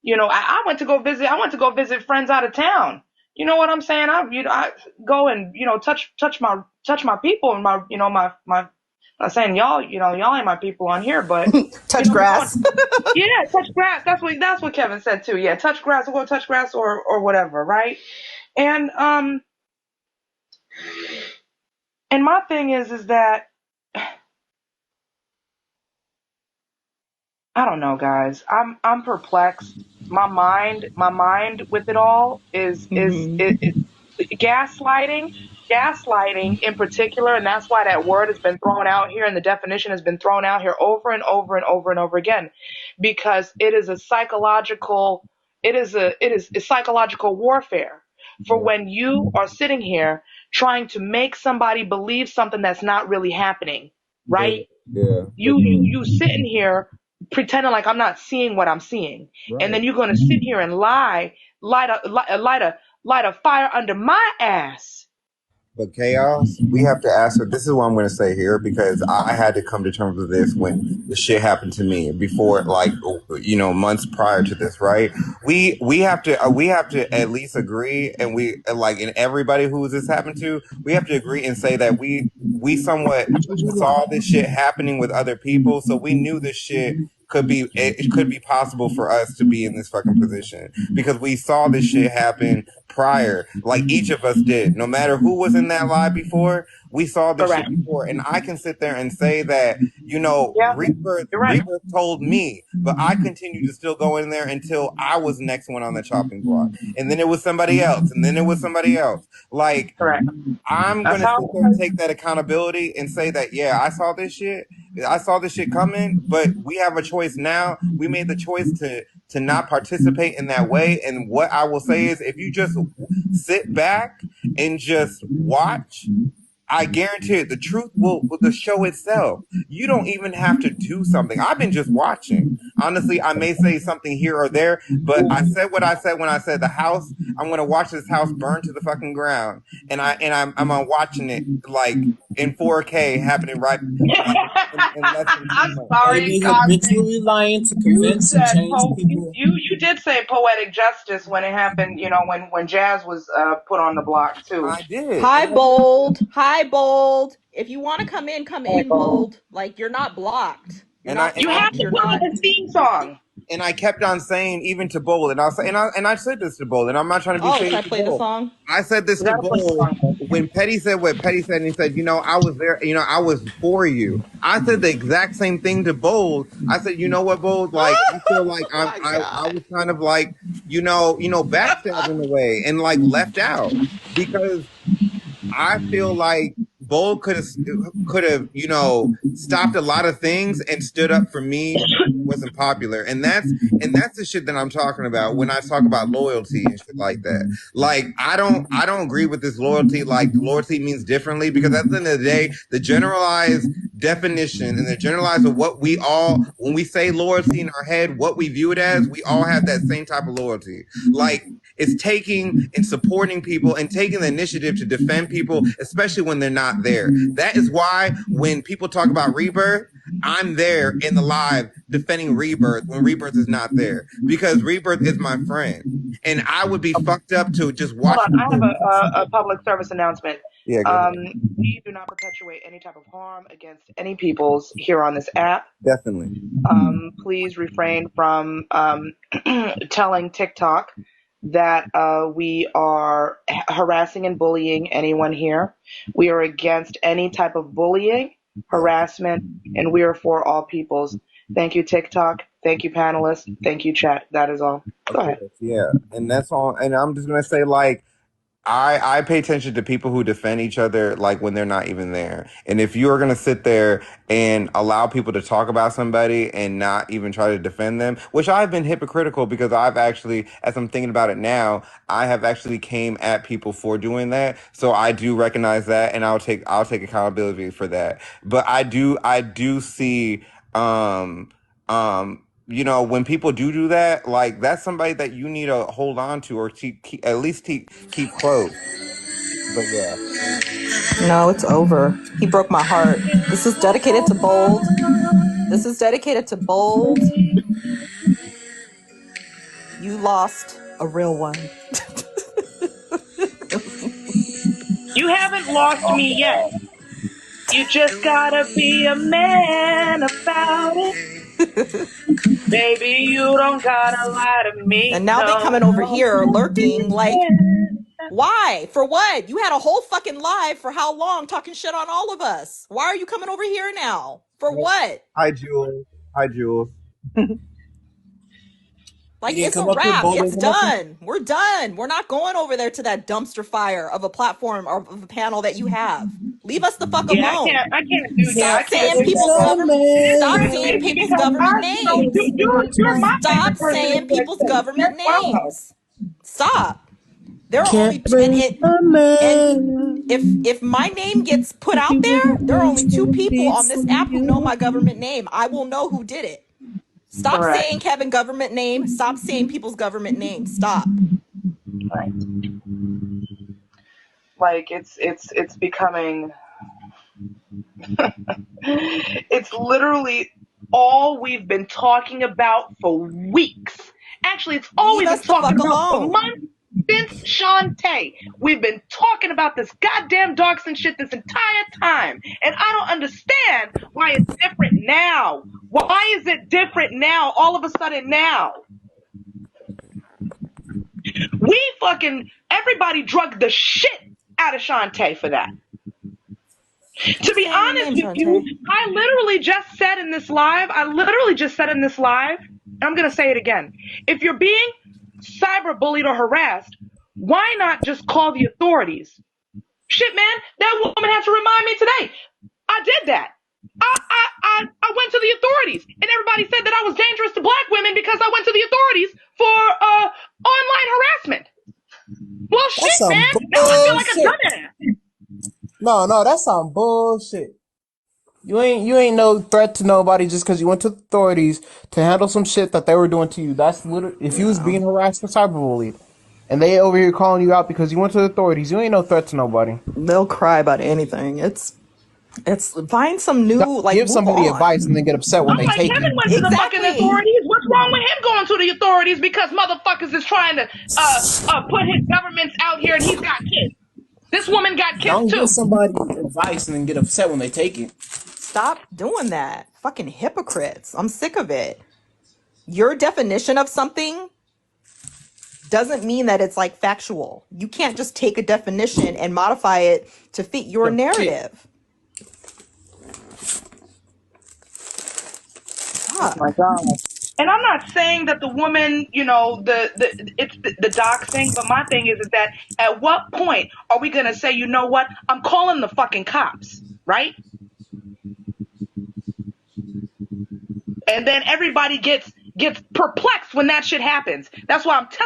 I went to go visit. I went to go visit friends out of town. You know what I'm saying? I go and touch my people and my. I'm not saying y'all ain't my people on here, but Touch I'm going. grass. Yeah, touch grass. That's what Kevin said too. Yeah, touch grass. We'll go touch grass or whatever, right? And and my thing is that I don't know, guys. I'm perplexed. My mind with it all is gaslighting, gaslighting in particular, and that's why that word has been thrown out here, and the definition has been thrown out here over and over and over and over again, because it is a psychological, it's psychological warfare for Yeah, when you are sitting here trying to make somebody believe something that's not really happening, yeah, right? yeah. You sitting here pretending like I'm not seeing what I'm seeing, and Right. then you're gonna sit here and light a fire under my ass. But chaos, we have to ask her. This is what I'm going to say here because I had to come to terms with this when the shit happened to me before, like months prior to this, right? We have to at least agree, and we like, and everybody who this happened to, we have to agree and say that we somewhat saw this shit happening with other people, so we knew this shit it could be possible for us to be in this fucking position because we saw this shit happen prior, like each of us did. No matter who was in that live before, we saw this shit Correct. before. And I can sit there and say that, Yeah, you're right. Rebirth told me, but I continued to still go in there until I was next one on the chopping block. And then it was somebody else, and then it was somebody else. Like, Correct. I'm That's gonna how sit it there and was. take that accountability and say that, yeah, I saw this shit. I saw this shit coming, but we have a choice now. We made the choice to not participate in that way. And what I will say is, if you just sit back and just watch, I guarantee it, the truth will the show itself. You don't even have to do something. I've been just watching. Honestly, I may say something here or there, but I said what I said when I said the house. I'm gonna watch this house burn to the fucking ground, and I'm on watching it like in 4K happening right like in less than two I'm months. sorry, Maybe Cosby. habitually lying to You convince and said change people. you did say poetic justice when it happened. When Jazz was put on the block too. I did, Hi, Bold. Hi, Bold. If you want to come in, Bold. Like, you're not blocked. You're and I not and You I have blocked. to You're put on not. his theme song. and I kept on saying even to Bold, and I'll say, and I said this to Bold, and I'm not trying to be Oh, should shady I to play the Bold. song? I said this You to gotta put the Bold song. when Petty said what Petty said, and he said, I was there, I was for you. I said the exact same thing to Bold. I said, you know what, Bold, like I feel like Oh my I God. was kind of like, backstabbed in a way and like left out because I feel like Bold could have stopped a lot of things and stood up for me when it wasn't popular, and that's the shit that I'm talking about when I talk about loyalty and shit like that. Like I don't agree with this loyalty. Like loyalty means differently because at the end of the day, the generalized definition and the generalized of what we all when we say loyalty in our head, what we view it as, we all have that same type of loyalty. Like it's taking and supporting people and taking the initiative to defend people, especially when they're not there. That is why when people talk about rebirth, I'm there in the live defending rebirth when rebirth is not there because rebirth is my friend. And I would be fucked up to just Hold watch on, I have people. a public service announcement. Yeah, go Um, ahead. we do not perpetuate any type of harm against any peoples here on this app. Definitely. Please refrain from telling TikTok that we are harassing and bullying anyone here. We are against any type of bullying, Yeah. harassment, and we are for all peoples. Thank you, TikTok. Thank you, panelists. Thank you, chat. That is all. Of Go ahead. course. Yeah. And that's all. And I'm just going to say, like, I pay attention to people who defend each other like when they're not even there. And if you're gonna sit there and allow people to talk about somebody and not even try to defend them, which I've been hypocritical because I've actually, as I'm thinking about it now, I have actually came at people for doing that. So I do recognize that and I'll take accountability for that. But I do see when people do that, like that's somebody that you need to hold on to or at least keep close. But yeah, No, it's over. He broke my heart. This is dedicated to Bold. This is dedicated to Bold. You lost a real one. You haven't lost me yet. You just gotta be a man about it. Baby, you don't gotta lie to me. And now they No, coming over no. here lurking like, why? For what? You had a whole fucking live for how long talking shit on all of us? Why are you coming over here now? For what? Hi, Jules. Hi, Jules. Like, You didn't it's a come up here, wrap. Bo. It's Didn't come up here. done. We're done. We're not going over there to that dumpster fire of a platform or of a panel that you have. Leave us the fuck Yeah, alone. I can't do that. I Stop can't saying do people's that. government. It's Stop tricky saying Man, people's because government names. you're my Stop favorite person in saying people's Texas. government Wow. names. Stop. There are only can't raise a and man if my name gets put if he out there, wasn't there are only raised 2 in people on this app who know my decent. government name. I will know who did it. Stop Correct. saying Kevin government name. Stop saying people's government name. Stop. Right. Like it's becoming it's literally all we've been talking about for weeks. Actually, it's all Leave we've been us the talking fuck about for alone. months since Shantae. We've been talking about this goddamn Darkson shit this entire time. And I don't understand why it's different now. Why is it different now, all of a sudden now? We fucking, everybody drugged the shit out of Shantae for that. To Stop be saying my honest name, with you, Shantae. I literally just said in this live, and I'm going to say it again. If you're being cyberbullied or harassed, why not just call the authorities? Shit, man, that woman had to remind me today. I did that. I went to the authorities, and everybody said that I was dangerous to black women because I went to the authorities for online harassment. Well, That's shit, some man. Now I feel like a bullshit. dumbass. No, that's some bullshit. You ain't no threat to nobody just because you went to the authorities to handle some shit that they were doing to you. That's literally if you was being harassed or cyberbullied, and they over here calling you out because you went to the authorities. You ain't no threat to nobody. They'll cry about anything. It's find some new, Don't like, give move somebody on. advice and then get upset when I'm they like, take Kevin it. went to the fucking Exactly. authorities. What's wrong with him going to the authorities because motherfuckers is trying to put his governments out here and he's got kids. This woman got kids Don't give too. somebody advice and then get upset when they take it. Stop doing that. Fucking hypocrites. I'm sick of it. Your definition of something doesn't mean that it's like factual. You can't just take a definition and modify it to fit your The shit. narrative. Oh Fuck. my god. And I'm not saying that the woman, you know, it's the doxing, but my thing is that at what point are we gonna say, you know what, I'm calling the fucking cops, right? And then everybody gets perplexed when that shit happens. That's why I'm telling